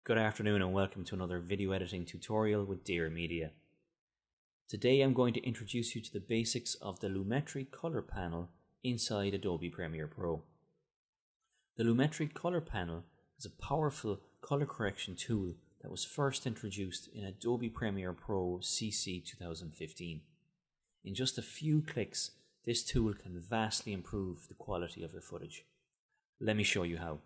Good afternoon and welcome to another video editing tutorial with Dear Media. Today I'm going to introduce you to the basics of the Lumetri Colour Panel inside Adobe Premiere Pro. The Lumetri Colour Panel is a powerful colour correction tool that was first introduced in Adobe Premiere Pro CC 2015. In just a few clicks, this tool can vastly improve the quality of your footage. Let me show you how.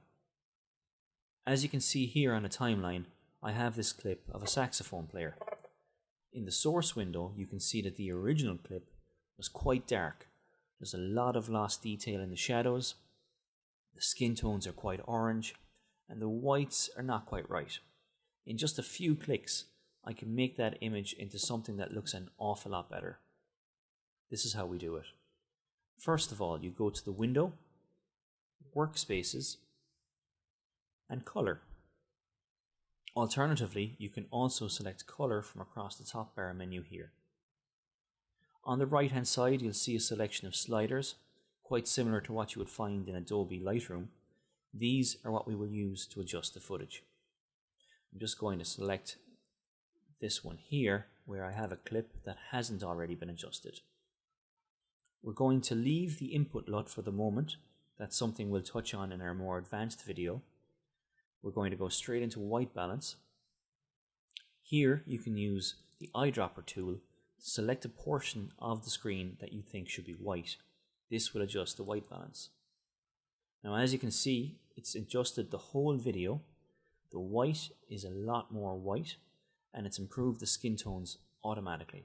As you can see here on the timeline, I have this clip of a saxophone player. In the source window, you can see that the original clip was quite dark. There's a lot of lost detail in the shadows, the skin tones are quite orange, and the whites are not quite right. In just a few clicks, I can make that image into something that looks an awful lot better. This is how we do it. First of all, you go to the window, Workspaces, and Color. Alternatively, you can also select Color from across the top bar menu here. On the right hand side, you'll see a selection of sliders, quite similar to what you would find in Adobe Lightroom. These are what we will use to adjust the footage. I'm just going to select this one here, where I have a clip that hasn't already been adjusted. We're going to leave the input LUT for the moment. That's something we'll touch on in our more advanced video. We're going to go straight into white balance. Here you can use the eyedropper tool to select a portion of the screen that you think should be white. This will adjust the white balance. Now, as you can see, it's adjusted the whole video. The white is a lot more white and it's improved the skin tones automatically.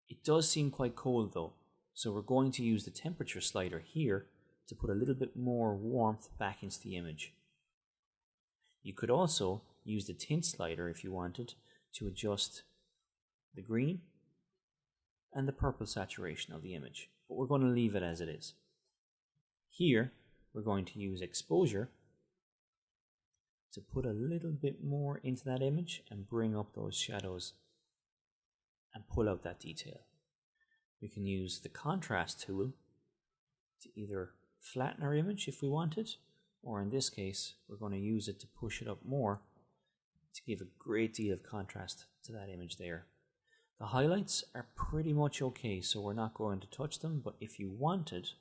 It does seem quite cold though, so we're going to use the temperature slider here to put a little bit more warmth back into the image. You could also use the tint slider if you wanted to adjust the green and the purple saturation of the image, but we're going to leave it as it is. Here we're going to use exposure to put a little bit more into that image and bring up those shadows and pull out that detail. We can use the contrast tool to either flatten our image if we wanted, or in this case, we're going to use it to push it up more to give a great deal of contrast to that image there. The highlights are pretty much okay, so we're not going to touch them, but if you wanted,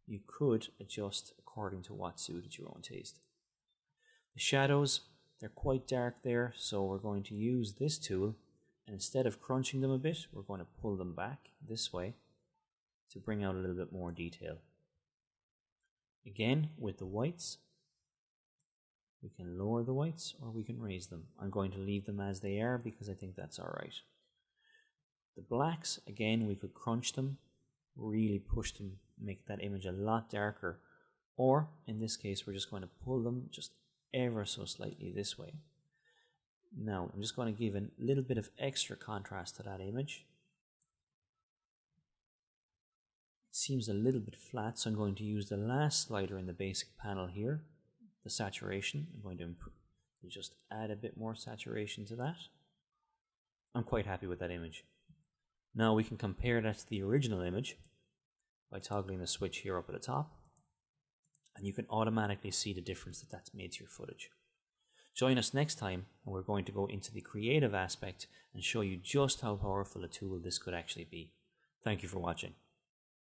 you could adjust according to what suited your own taste. The shadows, they're quite dark there, so we're going to use this tool, and instead of crunching them a bit, we're going to pull them back this way to bring out a little bit more detail. Again, with the whites, we can lower the whites or we can raise them. I'm going to leave them as they are because I think that's alright. The blacks, again, we could crunch them, really push them, make that image a lot darker, or in this case we're just going to pull them just ever so slightly this way. Now I'm just going to give a little bit of extra contrast to that image. It seems a little bit flat, so I'm going to use the last slider in the basic panel here, the saturation. I'm going to just add a bit more saturation to that. I'm quite happy with that image. Now we can compare that to the original image by toggling the switch here up at the top, and you can automatically see the difference that that's made to your footage. Join us next time and we're going to go into the creative aspect and show you just how powerful a tool this could actually be. Thank you for watching.